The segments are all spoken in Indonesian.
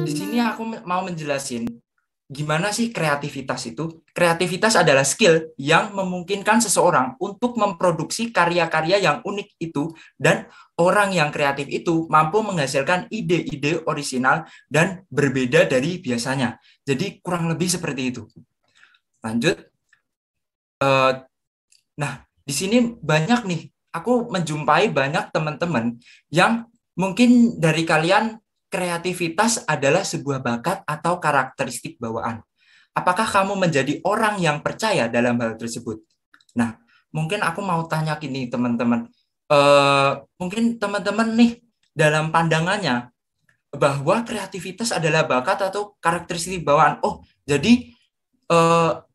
Di sini aku mau menjelasin gimana sih kreativitas itu. Kreativitas adalah skill yang memungkinkan seseorang untuk memproduksi karya-karya yang unik itu, dan orang yang kreatif itu mampu menghasilkan ide-ide orisinal dan berbeda dari biasanya. Jadi kurang lebih seperti itu. Lanjut. Nah, di sini banyak nih, aku menjumpai banyak teman-teman yang mungkin dari kalian kreativitas adalah sebuah bakat atau karakteristik bawaan. Apakah kamu menjadi orang yang percaya dalam hal tersebut? Nah, mungkin aku mau tanya gini teman-teman. Mungkin teman-teman nih dalam pandangannya bahwa kreativitas adalah bakat atau karakteristik bawaan. Oh, jadi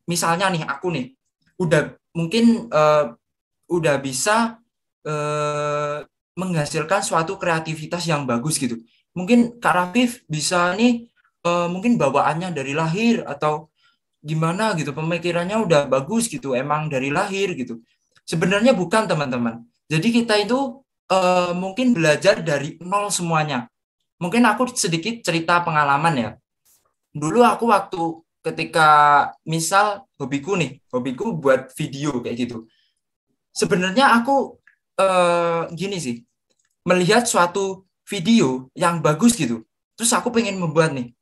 misalnya nih aku nih udah mungkin udah bisa menghasilkan suatu kreativitas yang bagus gitu. Mungkin Kak Rafif bisa nih mungkin bawaannya dari lahir atau gimana gitu, pemikirannya udah bagus gitu, emang dari lahir gitu. Sebenarnya bukan teman-teman. Jadi kita itu mungkin belajar dari nol semuanya. Mungkin aku sedikit cerita pengalaman ya. Dulu aku waktu ketika misal hobiku buat video kayak gitu. Sebenarnya aku gini sih, melihat suatu video yang bagus gitu. Terus aku pengen membuat nih.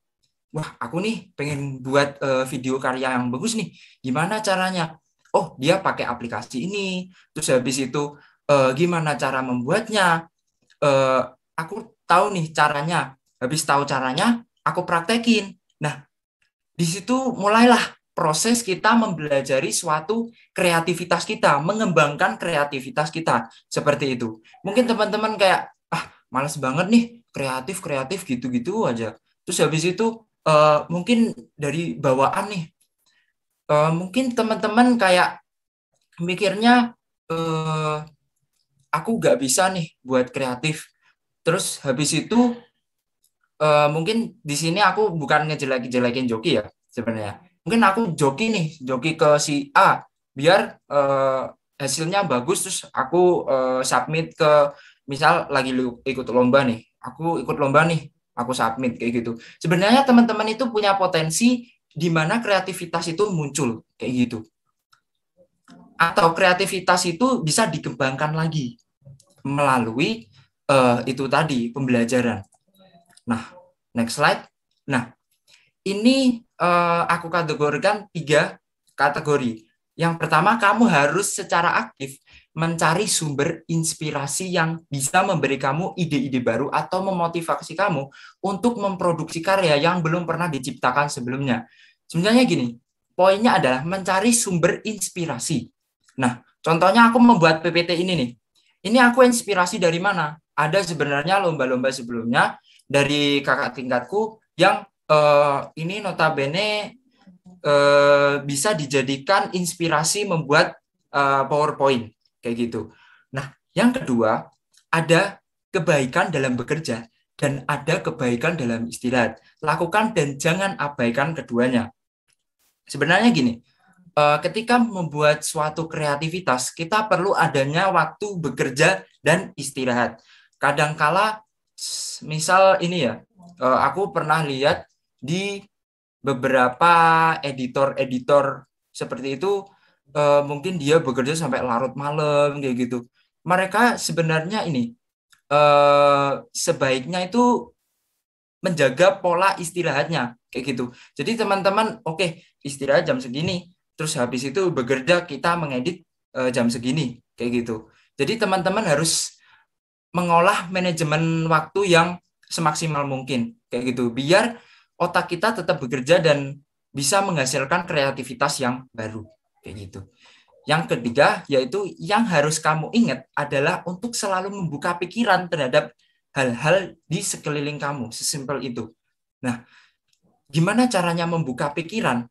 Wah, aku nih pengen buat video karya yang bagus nih. Gimana caranya? Oh, dia pakai aplikasi ini. Terus habis itu gimana cara membuatnya? Eh, aku tahu nih caranya. Habis tahu caranya, aku praktekin. Nah, di situ mulailah proses kita mempelajari suatu kreativitas kita, mengembangkan kreativitas kita. Seperti itu. Mungkin teman-teman kayak, ah, males banget nih, kreatif gitu-gitu aja. Terus habis itu mungkin dari bawaan nih, mungkin teman-teman kayak mikirnya, eh, aku nggak bisa nih buat kreatif. Terus habis itu mungkin di sini aku bukan ngejelekin joki ya sebenarnya. Mungkin aku joki ke si A biar hasilnya bagus, terus aku submit ke, misal lagi ikut lomba nih. Aku ikut lomba nih, aku submit kayak gitu. Sebenarnya teman-teman itu punya potensi di mana kreativitas itu muncul kayak gitu. Atau kreativitas itu bisa dikembangkan lagi melalui itu tadi pembelajaran. Nah, next slide. Nah, ini aku kategorikan 3 kategori. Yang pertama, kamu harus secara aktif mencari sumber inspirasi yang bisa memberi kamu ide-ide baru atau memotivasi kamu untuk memproduksi karya yang belum pernah diciptakan sebelumnya. Sebenarnya gini, poinnya adalah mencari sumber inspirasi. Nah, contohnya aku membuat PPT ini nih. Ini aku inspirasi dari mana? Ada sebenarnya lomba-lomba sebelumnya dari kakak tingkatku yang ini notabene bisa dijadikan inspirasi membuat PowerPoint kayak gitu. Nah, yang kedua, ada kebaikan dalam bekerja dan ada kebaikan dalam istirahat. Lakukan dan jangan abaikan keduanya. Sebenarnya gini, ketika membuat suatu kreativitas, kita perlu adanya waktu bekerja dan istirahat. Kadangkala, misal ini ya, aku pernah lihat di beberapa editor-editor seperti itu, mungkin dia bekerja sampai larut malam kayak gitu. Mereka sebenarnya ini sebaiknya itu menjaga pola istirahatnya kayak gitu. Jadi teman-teman, oke, istirahat jam segini, terus habis itu bekerja kita mengedit jam segini kayak gitu. Jadi teman-teman harus mengolah manajemen waktu yang semaksimal mungkin kayak gitu, biar otak kita tetap bekerja dan bisa menghasilkan kreativitas yang baru kayak gitu. Yang ketiga, yaitu yang harus kamu ingat adalah untuk selalu membuka pikiran terhadap hal-hal di sekeliling kamu, sesimpel itu. Nah, gimana caranya membuka pikiran?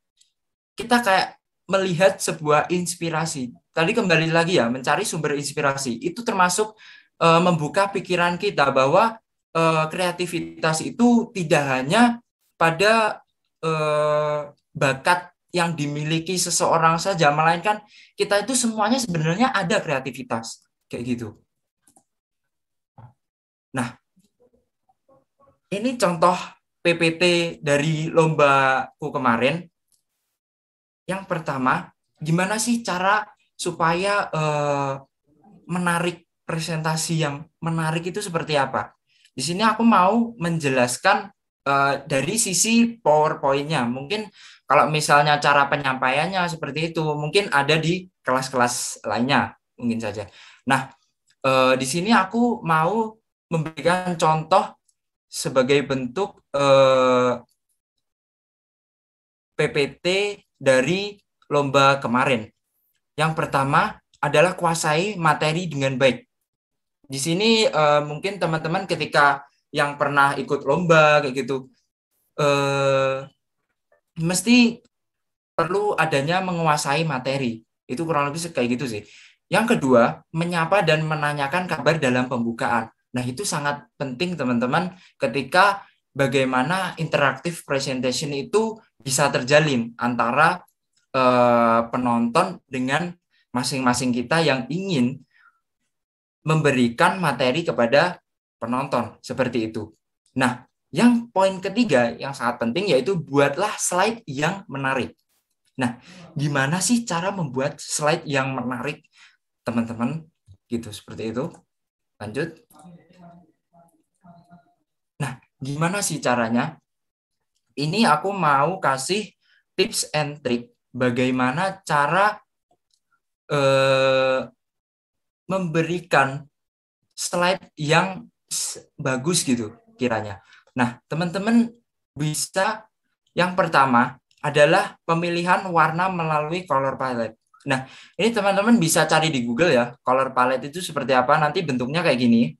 Kita kayak melihat sebuah inspirasi. Tadi kembali lagi ya, mencari sumber inspirasi. Itu termasuk membuka pikiran kita bahwa kreativitas itu tidak hanya pada bakat yang dimiliki seseorang saja, melainkan kita itu semuanya sebenarnya ada kreativitas kayak gitu. Nah, Ini contoh PPT dari lombaku kemarin. Yang pertama, gimana sih cara supaya menarik presentasi yang menarik itu seperti apa? Di sini aku mau menjelaskan dari sisi PowerPoint-nya. Mungkin kalau misalnya cara penyampaiannya seperti itu, mungkin ada di kelas-kelas lainnya, mungkin saja. Nah, di sini aku mau memberikan contoh sebagai bentuk PPT dari lomba kemarin. Yang pertama adalah kuasai materi dengan baik. Di sini mungkin teman-teman ketika yang pernah ikut lomba kayak gitu, mesti perlu adanya menguasai materi. Itu kurang lebih kayak gitu sih. Yang kedua, menyapa dan menanyakan kabar dalam pembukaan. Nah, itu sangat penting teman-teman ketika bagaimana interaktif presentation itu bisa terjalin antara penonton dengan masing-masing kita yang ingin memberikan materi kepada penonton seperti itu. Nah, yang poin ketiga yang sangat penting yaitu buatlah slide yang menarik. Nah, gimana sih cara membuat slide yang menarik, teman-teman? Gitu, seperti itu. Lanjut. Nah, gimana sih caranya? Ini aku mau kasih tips and trick bagaimana cara memberikan slide yang bagus gitu kiranya. Nah, teman-teman bisa yang pertama adalah pemilihan warna melalui color palette. Nah, ini teman-teman bisa cari di Google ya, color palette itu seperti apa, nanti bentuknya kayak gini.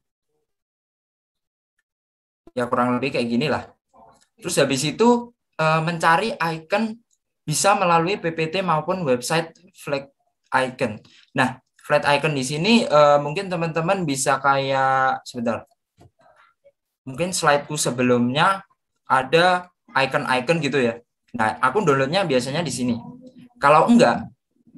Ya kurang lebih kayak gini lah. Terus habis itu mencari icon bisa melalui PPT maupun website flag icon. Nah, flag icon di sini mungkin teman-teman bisa kayak sebentar. Mungkin slideku sebelumnya ada icon-icon gitu ya. Nah, aku downloadnya biasanya di sini. Kalau enggak,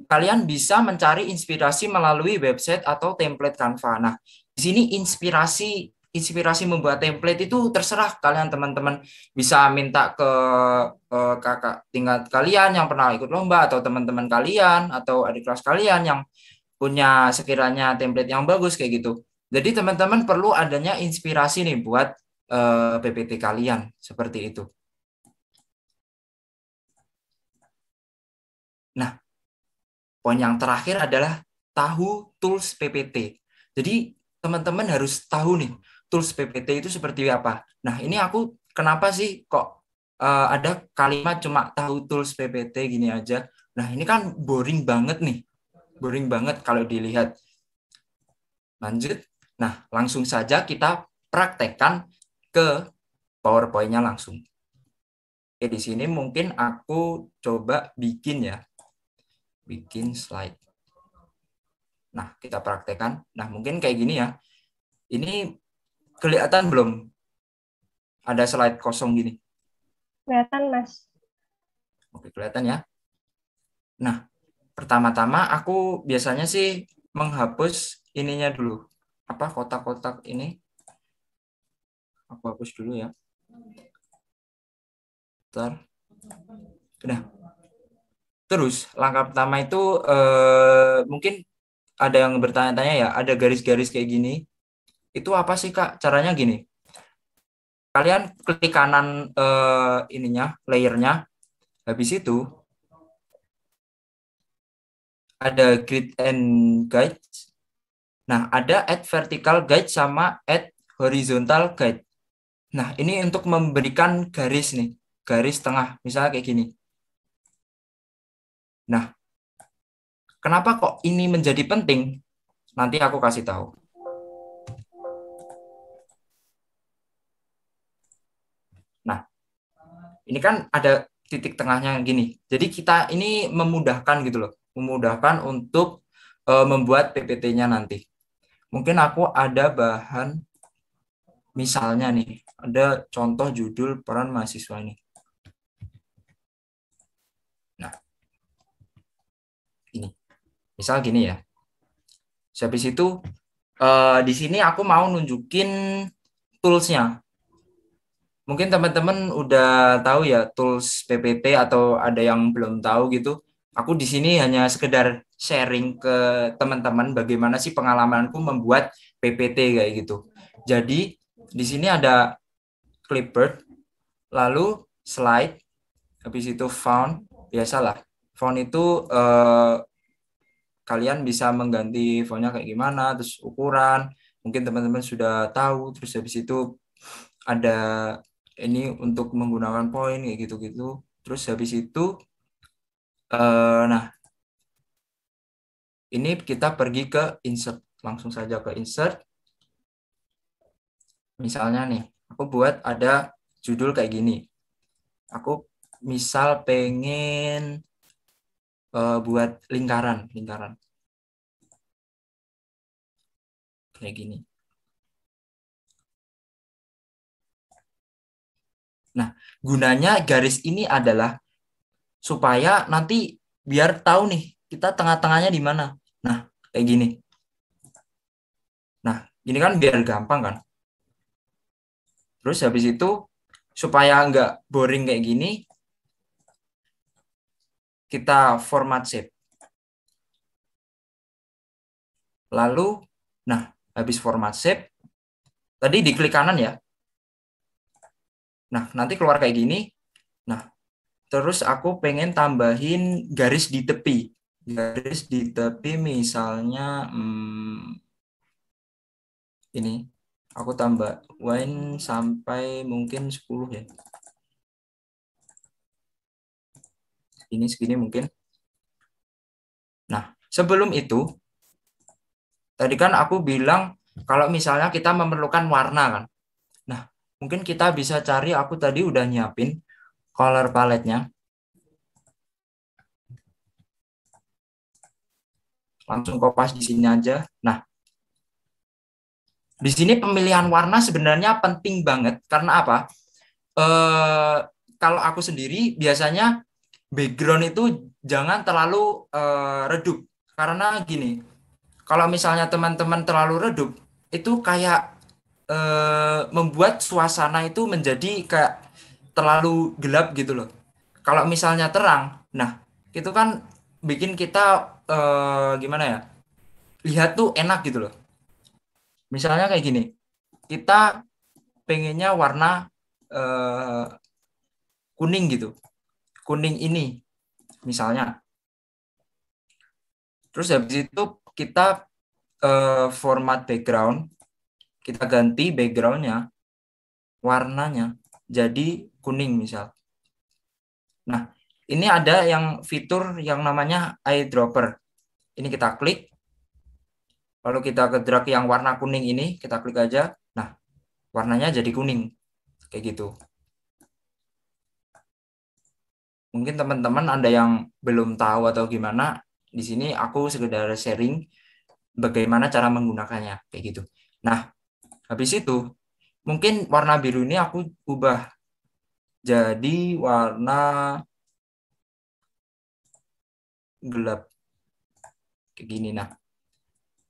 kalian bisa mencari inspirasi melalui website atau template Canva. Nah, di sini inspirasi membuat template itu terserah kalian teman-teman, bisa minta ke kakak tingkat kalian yang pernah ikut lomba atau teman-teman kalian atau adik kelas kalian yang punya sekiranya template yang bagus kayak gitu. Jadi teman-teman perlu adanya inspirasi nih buat PPT kalian seperti itu. Nah, poin yang terakhir adalah tahu tools PPT. Jadi teman-teman harus tahu nih tools PPT itu seperti apa. Nah, ini aku kenapa sih kok ada kalimat cuma tahu tools PPT gini aja. Nah, ini kan boring banget nih. Boring banget kalau dilihat. Lanjut. Nah, langsung saja kita praktekkan ke PowerPoint-nya langsung. Oke, di sini mungkin aku coba bikin ya. Bikin slide. Nah, kita praktekkan. Nah, mungkin kayak gini ya. Ini kelihatan belum? Ada slide kosong gini. Kelihatan, Mas. Oke, kelihatan ya. Nah, pertama-tama aku biasanya sih menghapus ininya dulu. Apa kotak-kotak ini? Aku hapus dulu ya. Bentar. Udah. Terus langkah pertama itu mungkin ada yang bertanya-tanya ya, ada garis-garis kayak gini. Itu apa sih Kak? Caranya gini. Kalian klik kanan ininya, layernya. Habis itu ada grid and guide. Nah, ada add vertical guide sama add horizontal guide. Nah, ini untuk memberikan garis nih, garis tengah, misalnya kayak gini. Nah, kenapa kok ini menjadi penting? Nanti aku kasih tahu. Nah, ini kan ada titik tengahnya gini. Jadi kita ini memudahkan gitu loh, memudahkan untuk membuat PPT-nya nanti. Mungkin aku ada bahan, misalnya nih, ada contoh judul peran mahasiswa ini. Nah, ini, misal gini ya. Habis itu di sini aku mau nunjukin tools-nya. Mungkin teman-teman udah tahu ya tools PPT atau ada yang belum tahu gitu. Aku di sini hanya sekedar sharing ke teman-teman bagaimana sih pengalamanku membuat PPT kayak gitu. Jadi di sini ada clipboard, lalu slide, habis itu font, biasalah. Font itu kalian bisa mengganti fontnya kayak gimana, terus ukuran, mungkin teman-teman sudah tahu, terus habis itu ada ini untuk menggunakan poin kayak gitu-gitu. Terus habis itu nah ini kita pergi ke insert, langsung saja ke insert. Misalnya nih, aku buat ada judul kayak gini. Aku misal pengen buat lingkaran kayak gini. Nah, gunanya garis ini adalah supaya nanti biar tahu nih kita tengah-tengahnya di mana. Nah, kayak gini. Nah, ini kan biar gampang kan. Terus habis itu supaya nggak boring kayak gini, kita format shape. Lalu, nah habis format shape, tadi diklik kanan ya. Nah, nanti keluar kayak gini. Nah, terus aku pengen tambahin garis di tepi. Garis di tepi misalnya ini. Aku tambah wine sampai mungkin 10 ya. Ini segini mungkin. Nah, sebelum itu, tadi kan aku bilang kalau misalnya kita memerlukan warna kan. Nah, mungkin kita bisa cari, aku tadi udah nyiapin color palette-nya. Langsung kopas di sini aja. Nah, di sini pemilihan warna sebenarnya penting banget karena apa? Eh, kalau aku sendiri biasanya background itu jangan terlalu redup karena gini, kalau misalnya teman-teman terlalu redup itu kayak membuat suasana itu menjadi kayak terlalu gelap gitu loh. Kalau misalnya terang, nah itu kan bikin kita gimana ya? Lihat tuh enak gitu loh. Misalnya kayak gini, kita pengennya warna eh, kuning gitu, kuning ini misalnya. Terus habis itu kita format background, kita ganti backgroundnya, warnanya jadi kuning misal. Nah, ini ada yang fitur yang namanya eyedropper. Ini kita klik, lalu kita ke drag yang warna kuning ini, kita klik aja. Nah, warnanya jadi kuning, kayak gitu. Mungkin teman-teman ada yang belum tahu atau gimana, di sini aku sekedar sharing bagaimana cara menggunakannya, kayak gitu. Nah, habis itu mungkin warna biru ini aku ubah jadi warna gelap kayak gini. Nah,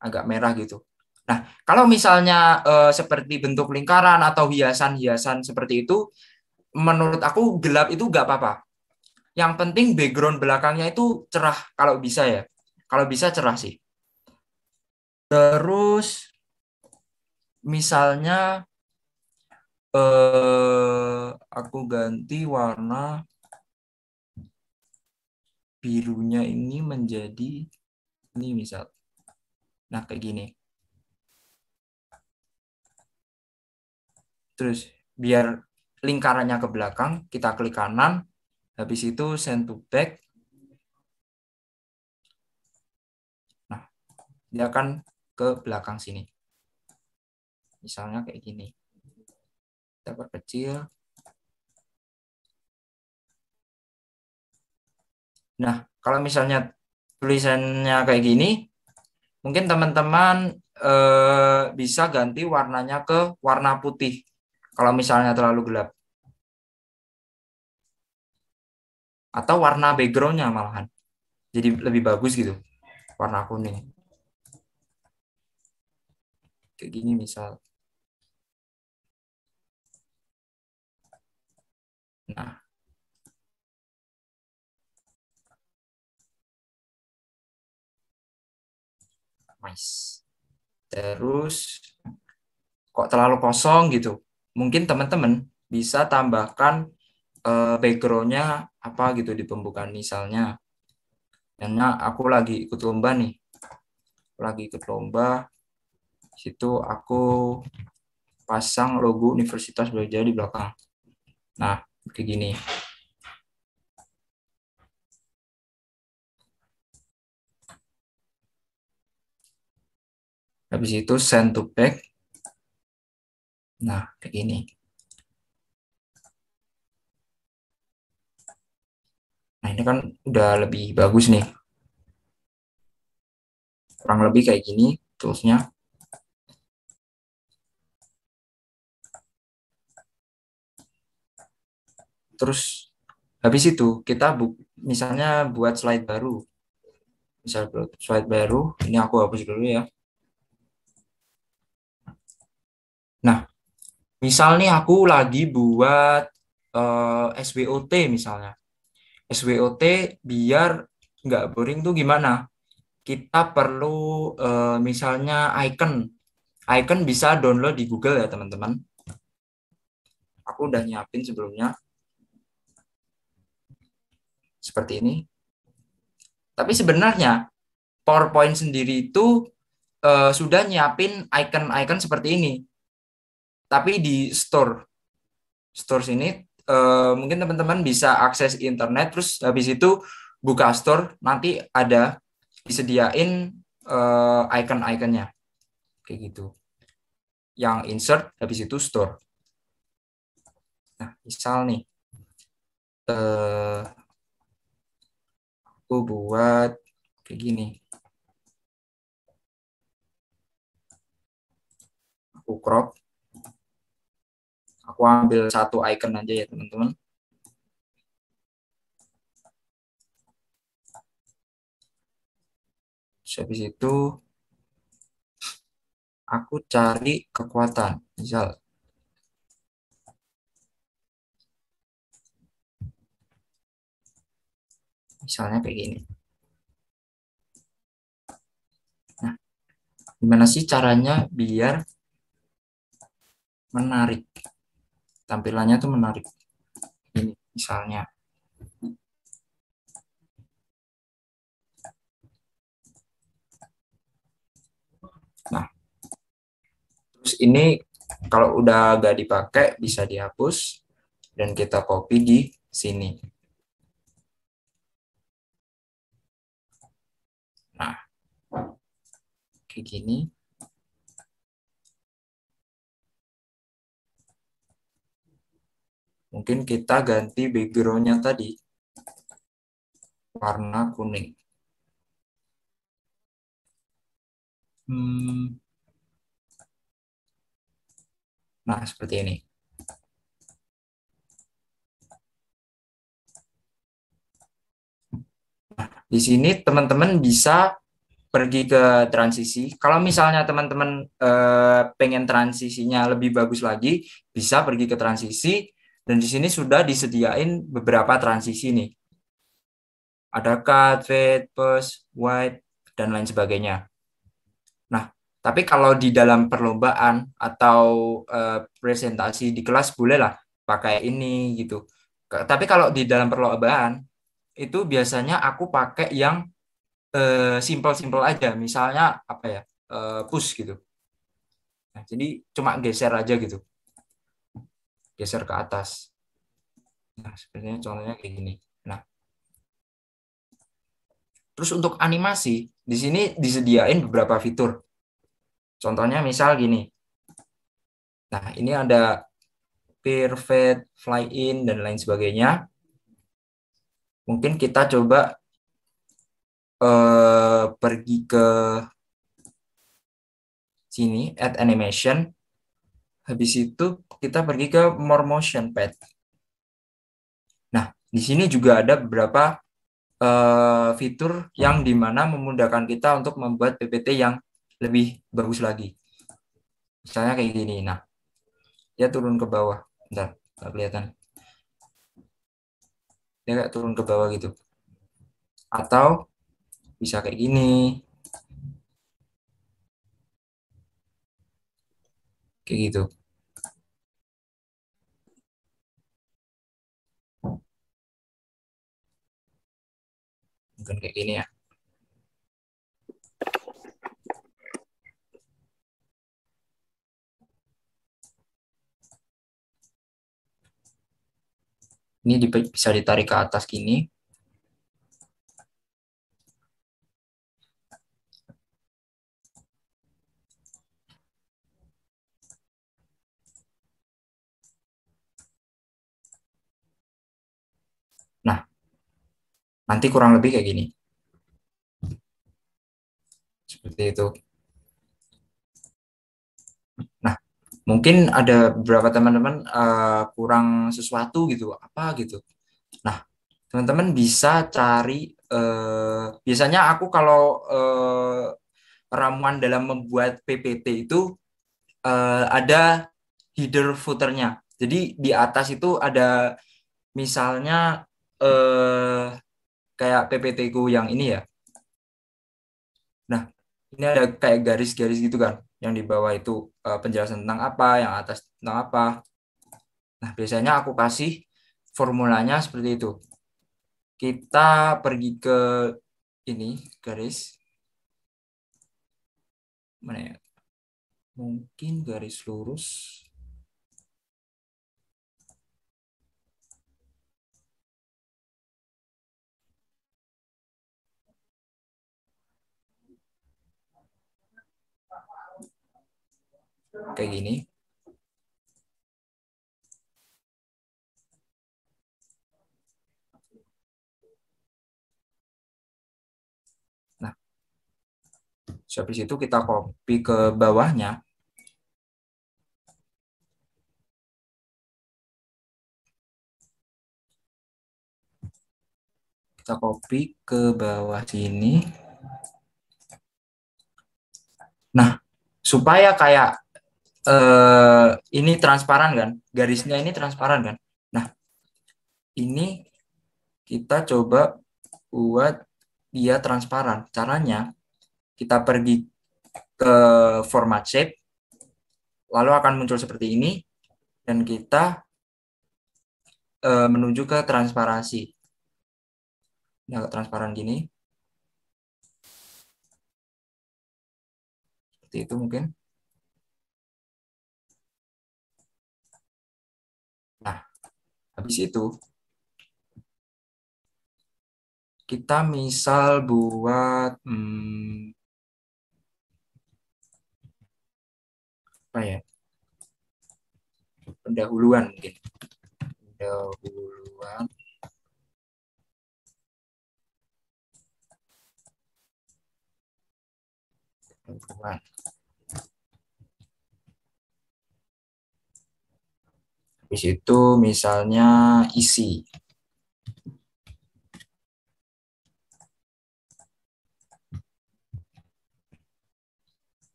agak merah gitu. Nah, kalau misalnya seperti bentuk lingkaran atau hiasan-hiasan seperti itu, menurut aku gelap itu nggak apa-apa. Yang penting background belakangnya itu cerah kalau bisa ya. Kalau bisa cerah sih. Terus misalnya aku ganti warna birunya ini menjadi ini misal. Nah, kayak gini. Terus biar lingkarannya ke belakang, kita klik kanan, habis itu send to back. Nah, dia akan ke belakang sini. Misalnya kayak gini. Kita perkecil. Nah, kalau misalnya tulisannya kayak gini, mungkin teman-teman bisa ganti warnanya ke warna putih. Kalau misalnya terlalu gelap. Atau warna backgroundnya malahan. Jadi lebih bagus gitu. Warna kuning. Kayak gini misal. Nah, nice. Terus kok terlalu kosong gitu. Mungkin teman-teman bisa tambahkan background-nya apa gitu di pembukaan misalnya. Karena aku lagi ikut lomba nih. Lagi ikut lomba, situ aku pasang logo Universitas Brawijaya di belakang. Nah, kayak gini. Habis itu send to back. Nah, kayak gini. Nah, ini kan udah lebih bagus nih. Kurang lebih kayak gini toolsnya. Terus habis itu kita misalnya buat slide baru. Misal buat slide baru, ini aku hapus dulu ya. Nah, misal nih aku lagi buat SWOT misalnya. SWOT biar nggak boring tuh gimana? Kita perlu misalnya icon. Icon bisa download di Google ya teman-teman. Aku udah nyiapin sebelumnya seperti ini. Tapi sebenarnya PowerPoint sendiri itu sudah nyiapin icon-icon seperti ini. Tapi di store. Store sini mungkin teman-teman bisa akses internet terus habis itu buka store nanti ada disediain icon-iconnya kayak gitu. Yang insert habis itu store. Nah, misal nih aku buat kayak gini. Aku crop. Aku ambil satu icon aja ya teman-teman. Habis itu aku cari kekuatan. Misal misalnya kayak gini. Nah, gimana sih caranya biar menarik? Tampilannya tuh menarik. Ini misalnya. Nah, terus ini kalau udah gak dipakai bisa dihapus dan kita copy di sini. Nah, kayak gini. Mungkin kita ganti background-nya tadi warna kuning. Nah, seperti ini. Di sini teman-teman bisa pergi ke transisi. Kalau misalnya teman-teman pengen transisinya lebih bagus lagi, bisa pergi ke transisi. Dan di sini sudah disediain beberapa transisi nih. Ada cut, fade, pause, white, dan lain sebagainya. Nah, tapi kalau di dalam perlombaan atau presentasi di kelas bolehlah pakai ini gitu. Tapi kalau di dalam perlombaan itu biasanya aku pakai yang simple-simple aja. Misalnya apa ya? Push gitu. Nah, jadi cuma geser aja gitu. Geser ke atas. Nah, sebenarnya contohnya kayak gini. Nah, terus untuk animasi, di sini disediain beberapa fitur. Contohnya misal gini. Nah, ini ada peer fade, fly in, dan lain sebagainya. Mungkin kita coba pergi ke sini, add animation. Habis itu kita pergi ke more motion pad. Nah, di sini juga ada beberapa fitur yang dimana memudahkan kita untuk membuat PPT yang lebih bagus lagi. Misalnya kayak gini. Nah, dia turun ke bawah. Bentar, nggak kelihatan. dia kayak turun ke bawah gitu. Atau bisa kayak gini, kayak gitu. Mungkin kayak gini ya. Ini bisa ditarik ke atas gini. Nah, nanti kurang lebih kayak gini. Seperti itu. Nah, mungkin ada beberapa teman-teman kurang sesuatu gitu, apa gitu. Nah, teman-teman bisa cari, biasanya aku kalau ramuan dalam membuat PPT itu ada header footernya. Jadi di atas itu ada misalnya kayak PPT ku yang ini ya. Nah, ini ada kayak garis-garis gitu kan. Yang di bawah itu penjelasan tentang apa, yang atas tentang apa. Nah, biasanya aku kasih formulanya seperti itu. Kita pergi ke ini garis mana ya? Mungkin garis lurus. Kayak gini. Nah, habis itu kita copy ke bawahnya. Kita copy ke bawah sini. Nah, supaya kayak ini transparan kan, garisnya ini transparan kan. Nah, ini kita coba buat dia transparan. Caranya kita pergi ke format shape, lalu akan muncul seperti ini, dan kita menuju ke transparansi. Ini agak transparan gini, seperti itu mungkin. Nah, habis itu kita misal buat apa ya, pendahuluan mungkin, pendahuluan. Habis itu misalnya isi.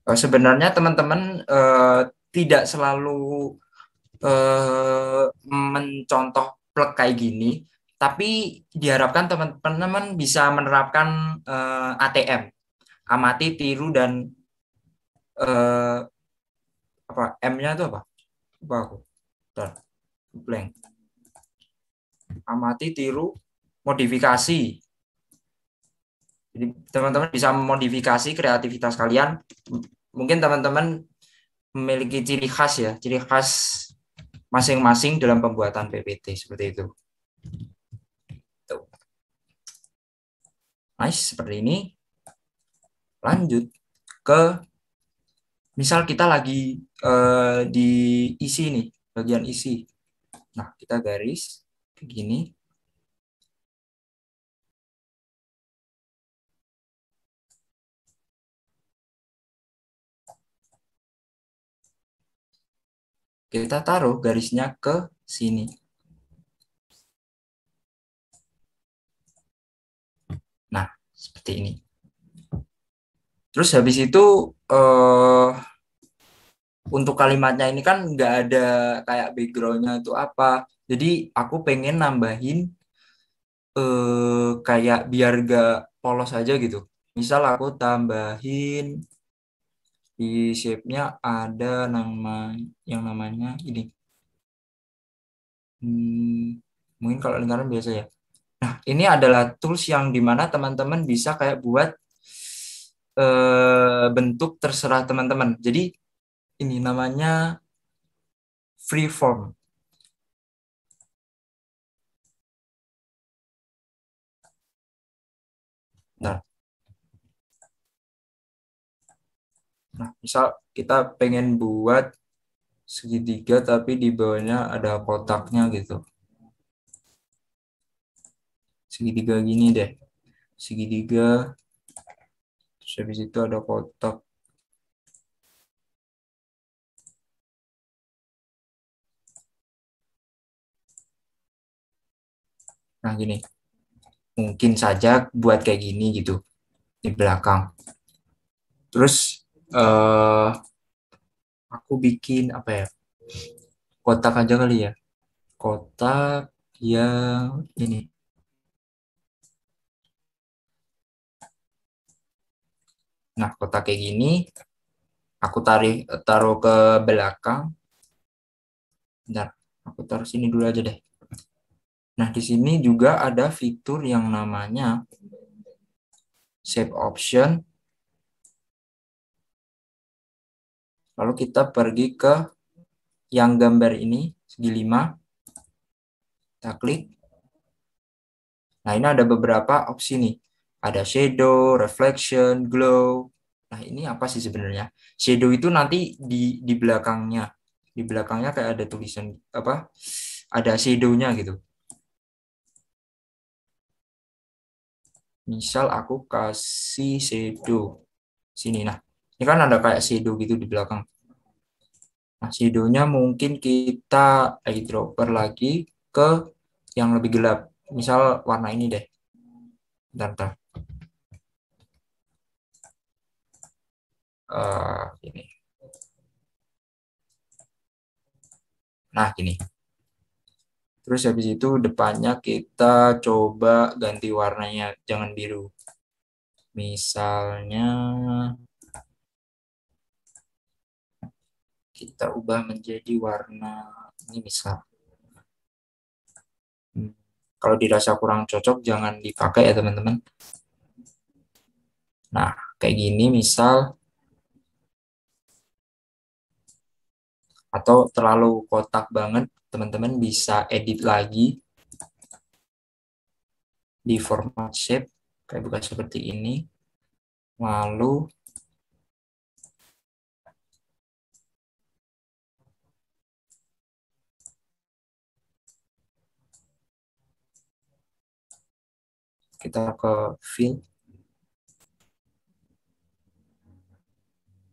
Sebenarnya teman-teman tidak selalu mencontoh plug kayak gini, tapi diharapkan teman-teman bisa menerapkan ATM, amati, tiru, dan apa M-nya itu apa? Lupa aku. Bentar, blank. Amati, tiru, modifikasi. Jadi teman-teman bisa memodifikasi kreativitas kalian. Mungkin teman-teman memiliki ciri khas ya, ciri khas masing-masing dalam pembuatan PPT seperti itu. Tuh. Nice, seperti ini. Lanjut ke misal kita lagi di isi nih, bagian isi. Nah, kita garis begini. Kita taruh garisnya ke sini. Nah, seperti ini. Terus habis itu untuk kalimatnya ini kan nggak ada kayak backgroundnya itu apa. Jadi aku pengen nambahin kayak biar gak polos aja gitu. Misal aku tambahin di shape-nya ada yang namanya ini. Mungkin kalau lingkaran biasa ya. Nah, ini adalah tools yang dimana teman-teman bisa kayak buat bentuk terserah teman-teman. Jadi ini namanya freeform. Nah, misal kita pengen buat segitiga tapi di bawahnya ada kotaknya gitu. Segitiga gini deh. Segitiga, terus habis itu ada kotak. Nah, gini. Mungkin saja buat kayak gini gitu di belakang. Terus eh aku bikin apa ya? Kotak aja kali ya. Kotak yang ini. Nah, kotak kayak gini aku taruh ke belakang. Bentar, aku taruh sini dulu aja deh. Nah, di sini juga ada fitur yang namanya shape option. Lalu kita pergi ke yang gambar ini, segi 5. Kita klik. Nah, ini ada beberapa opsi nih. Ada shadow, reflection, glow. Nah, ini apa sih sebenarnya? Shadow itu nanti di belakangnya. Di belakangnya kayak ada tulisan apa? Ada shadow-nya gitu. Misal aku kasih shadow sini. Nah, ini kan ada kayak shadow gitu di belakang. Nah, shadow-nya mungkin kita eyedropper lagi ke yang lebih gelap. Misal warna ini deh. Bentar, bentar. Ini. Nah, gini. Terus habis itu depannya kita coba ganti warnanya, jangan biru. Misalnya kita ubah menjadi warna ini misal. Hmm, Kalau dirasa kurang cocok jangan dipakai ya teman-teman. Nah, kayak gini misal atau terlalu kotak banget, teman-teman bisa edit lagi di format shape kayak bukan seperti ini. Lalu kita ke fill.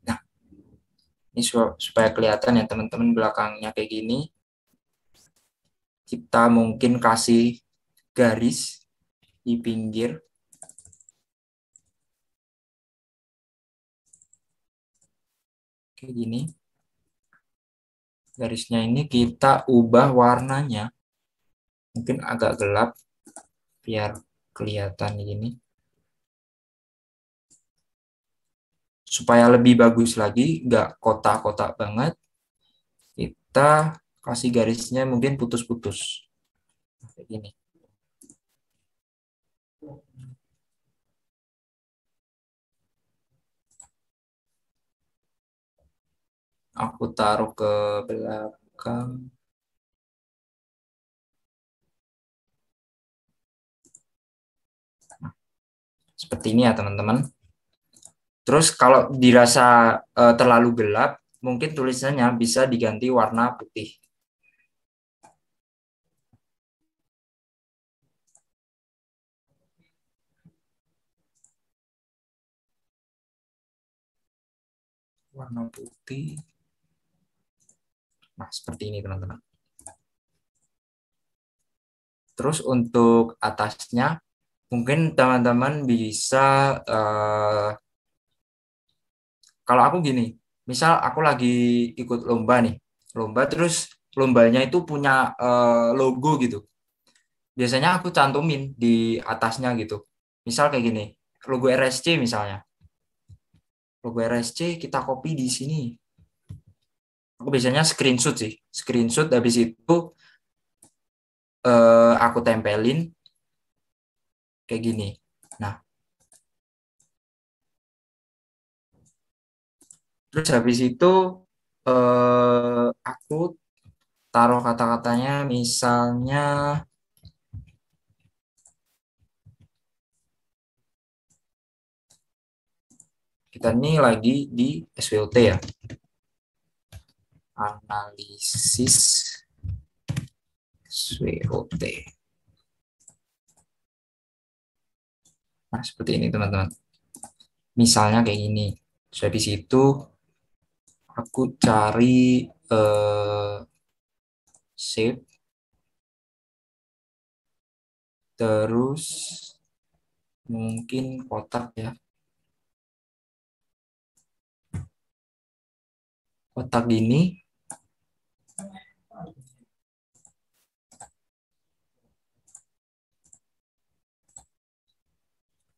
Nah, ini supaya kelihatan ya teman-teman belakangnya kayak gini. Kita mungkin kasih garis di pinggir. Kayak gini. Garisnya ini kita ubah warnanya. Mungkin agak gelap biar kelihatan gini. Supaya lebih bagus lagi, nggak kotak-kotak banget. Kita kasih garisnya mungkin putus-putus. Kayak gini. Aku taruh ke belakang. Seperti ini ya teman-teman. Terus kalau dirasa terlalu gelap, mungkin tulisannya bisa diganti warna putih. Warna putih. Nah, seperti ini teman-teman. Terus untuk atasnya, mungkin teman-teman bisa, kalau aku gini, misal aku lagi ikut lomba nih, lomba terus lombanya itu punya logo gitu. Biasanya aku cantumin di atasnya gitu. Misal kayak gini, logo RSC misalnya. Logo RSC kita copy di sini. Aku biasanya screenshot sih. Screenshot habis itu aku tempelin kayak gini. Nah, terus habis itu aku taruh kata-katanya misalnya kita ini lagi di SWOT ya. Analisis SWOT. Nah, seperti ini teman-teman. Misalnya kayak gini. Terus habis itu aku cari shape, terus mungkin kotak ya. Kotak gini,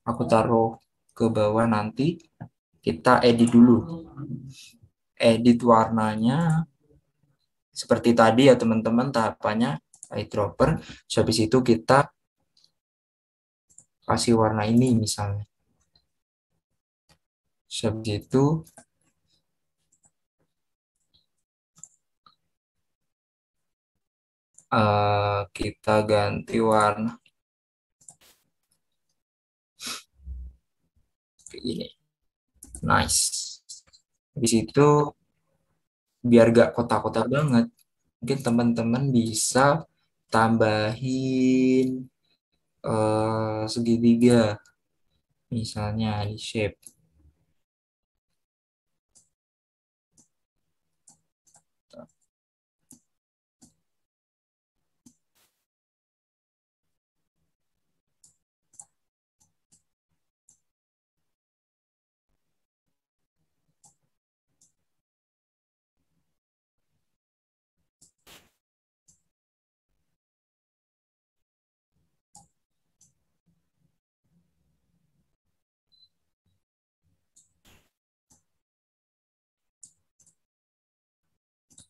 aku taruh ke bawah nanti. Kita edit dulu. Edit warnanya seperti tadi ya teman-teman tahapannya eyedropper. Terus habis itu kita kasih warna ini misalnya. Terus habis itu kita ganti warna kayak gini. Nice. Habis itu biar gak kotak-kotak banget, mungkin teman-teman bisa tambahin segitiga misalnya di shape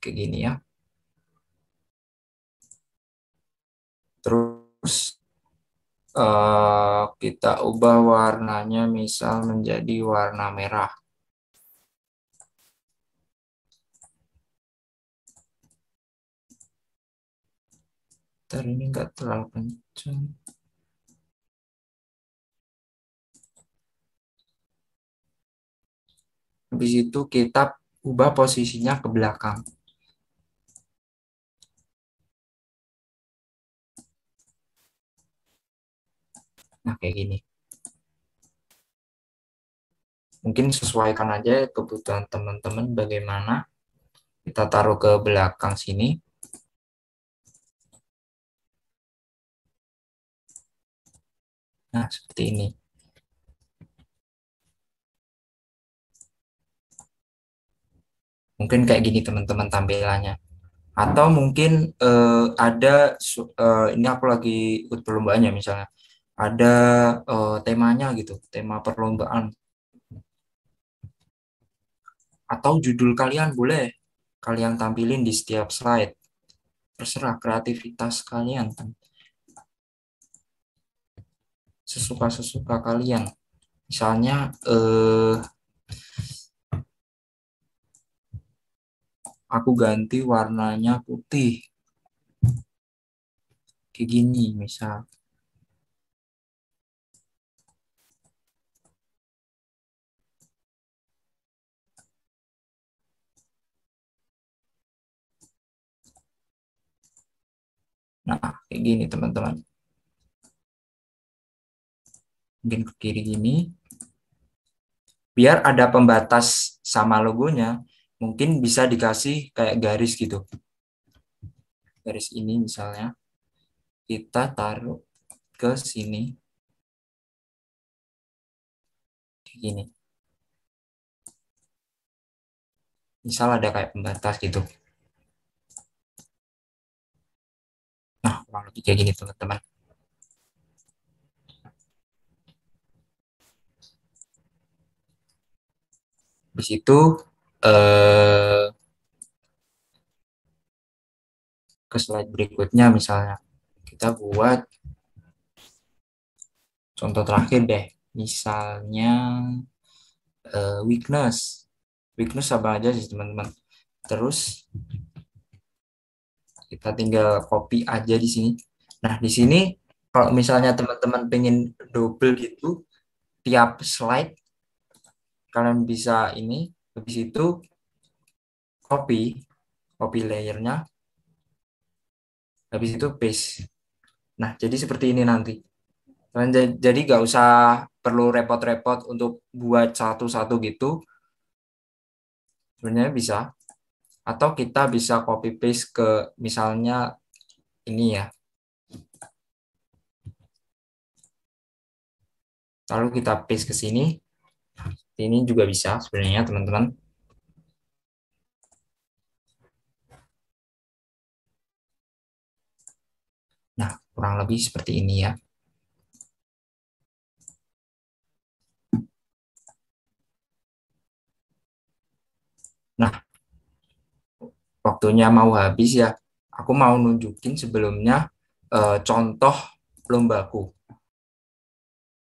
kayak gini ya. Terus kita ubah warnanya misal menjadi warna merah. Ntar ini enggak terlalu kencang. Habis itu kita ubah posisinya ke belakang. Nah, kayak gini. Mungkin sesuaikan aja kebutuhan teman-teman bagaimana. Kita taruh ke belakang sini. Nah, seperti ini. Mungkin kayak gini teman-teman tampilannya. Atau mungkin ada ini aku lagi ikut perlombaannya misalnya. Ada temanya gitu, tema perlombaan. Atau judul kalian boleh kalian tampilin di setiap slide. Terserah kreativitas kalian, sesuka-sesuka kalian. Misalnya aku ganti warnanya putih. Kayak gini misal. Nah, kayak gini teman-teman. Mungkin ke kiri gini. Biar ada pembatas sama logonya, mungkin bisa dikasih kayak garis gitu. Garis ini misalnya, kita taruh ke sini. Kayak gini. Misal ada kayak pembatas gitu. Nah, kurang lebih kayak gini teman-teman. Di situ ke slide berikutnya misalnya kita buat contoh terakhir deh. Misalnya weakness. Weakness apa aja sih teman-teman. Terus kita tinggal copy aja di sini. Nah, di sini kalau misalnya teman-teman pengen double gitu tiap slide, kalian bisa ini habis itu copy copy layernya, habis itu paste. Nah, jadi seperti ini nanti. Jadi nggak usah perlu repot-repot untuk buat satu-satu gitu. Sebenarnya bisa. Atau kita bisa copy paste ke misalnya ini ya. Lalu kita paste ke sini. Ini juga bisa sebenarnya teman-teman. Nah, kurang lebih seperti ini ya. Nah, waktunya mau habis ya. Aku mau nunjukin sebelumnya contoh lombaku.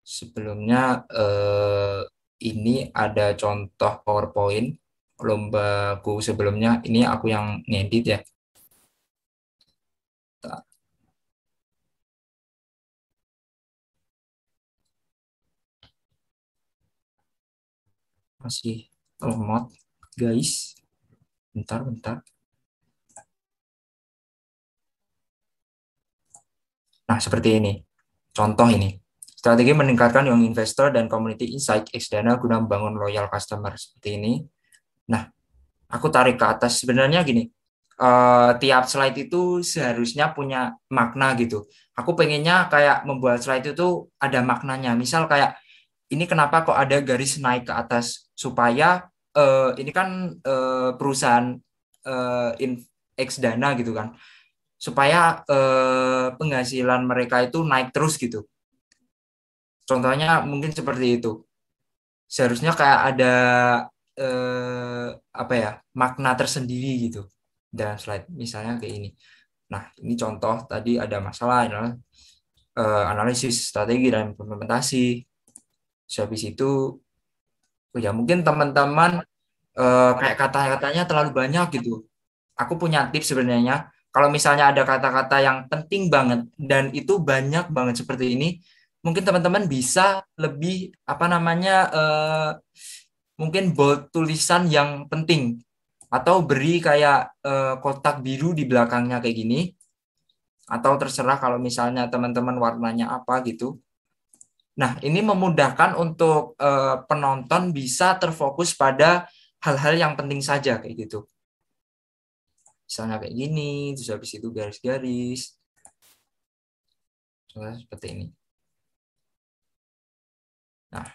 Sebelumnya ini ada contoh PowerPoint lombaku sebelumnya. Ini aku yang ngedit ya. Masih lemot, guys. Bentar. Nah, seperti ini. Contoh ini. Strategi meningkatkan young investor dan community insight Xdana guna membangun loyal customer. Seperti ini. Nah, aku tarik ke atas. Sebenarnya gini, tiap slide itu seharusnya punya makna gitu. Aku pengennya kayak membuat slide itu ada maknanya. Misal kayak, ini kenapa kok ada garis naik ke atas? Supaya ini kan perusahaan Xdana gitu kan. Supaya penghasilan mereka itu naik terus gitu. Contohnya mungkin seperti itu. Seharusnya kayak ada apa ya, makna tersendiri gitu dalam slide. Misalnya kayak ini. Nah, ini contoh tadi ada masalah adalah analisis strategi dan implementasi. Terus habis itu oh ya mungkin teman-teman kayak kata-katanya terlalu banyak gitu. Aku punya tips sebenarnya. Kalau misalnya ada kata-kata yang penting banget dan itu banyak banget seperti ini, mungkin teman-teman bisa lebih apa namanya mungkin bold tulisan yang penting atau beri kayak kotak biru di belakangnya kayak gini atau terserah kalau misalnya teman-teman warnanya apa gitu. Nah, ini memudahkan untuk penonton bisa terfokus pada hal-hal yang penting saja kayak gitu. Misalnya kayak gini, terus habis itu garis-garis. Seperti ini. Nah,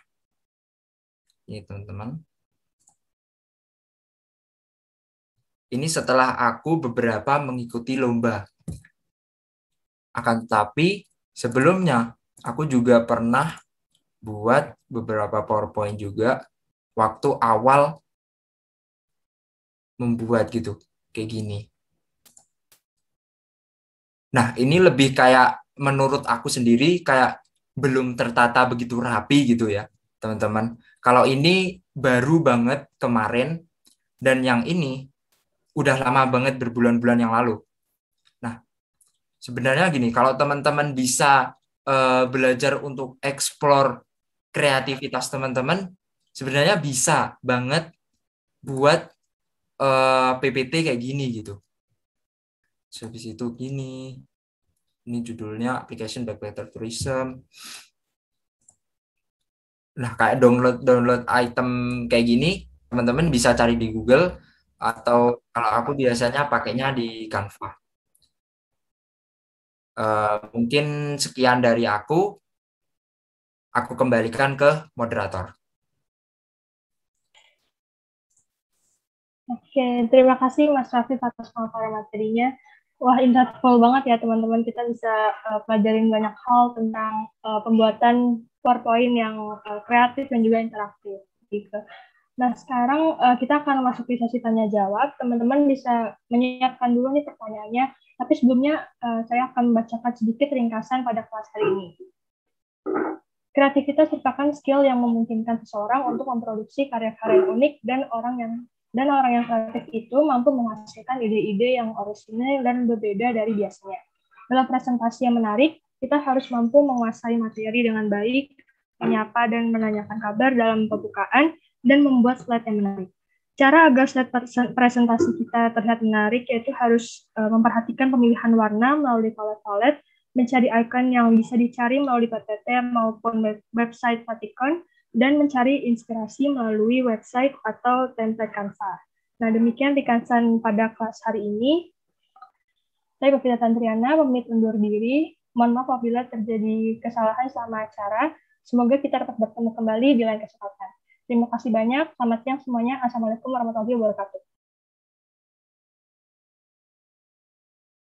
ini teman-teman. Ini setelah aku beberapa mengikuti lomba. Akan tetapi sebelumnya aku juga pernah buat beberapa PowerPoint juga waktu awal membuat gitu. Kayak gini. Nah, ini lebih kayak menurut aku sendiri kayak belum tertata begitu rapi gitu ya, teman-teman. Kalau ini baru banget kemarin dan yang ini udah lama banget berbulan-bulan yang lalu. Nah, sebenarnya gini, kalau teman-teman bisa belajar untuk explore kreativitas teman-teman, sebenarnya bisa banget buat PPT kayak gini gitu. Habis itu gini, ini judulnya Application Backpacker Tourism. Nah, kayak download item kayak gini, teman-teman bisa cari di Google atau kalau aku biasanya pakainya di Canva. Mungkin sekian dari aku kembalikan ke moderator. Oke, terima kasih Mas Raffi atas pemaparan materinya. Wah, insightful banget ya teman-teman. Kita bisa pelajarin banyak hal tentang pembuatan PowerPoint yang kreatif dan juga interaktif. Gitu. Nah, sekarang kita akan masuk di sesi tanya jawab. Teman-teman bisa menyiapkan dulu nih pertanyaannya. Tapi sebelumnya saya akan membacakan sedikit ringkasan pada kelas hari ini. Kreativitas merupakan skill yang memungkinkan seseorang untuk memproduksi karya-karya unik dan orang yang kreatif itu mampu menghasilkan ide-ide yang orisinal dan berbeda dari biasanya. Dalam presentasi yang menarik, kita harus mampu menguasai materi dengan baik, menyapa dan menanyakan kabar dalam pembukaan, dan membuat slide yang menarik. Cara agar slide presentasi kita terlihat menarik yaitu harus memperhatikan pemilihan warna melalui color palette, mencari icon yang bisa dicari melalui PPT maupun website Vaticon, dan mencari inspirasi melalui website atau template Canva. Nah, demikian ringkasan pada kelas hari ini. Saya Bavita Tantriana, pamit undur diri. Mohon maaf apabila terjadi kesalahan selama acara. Semoga kita dapat bertemu kembali di lain kesempatan. Terima kasih banyak. Selamat siang semuanya. Assalamualaikum warahmatullahi wabarakatuh.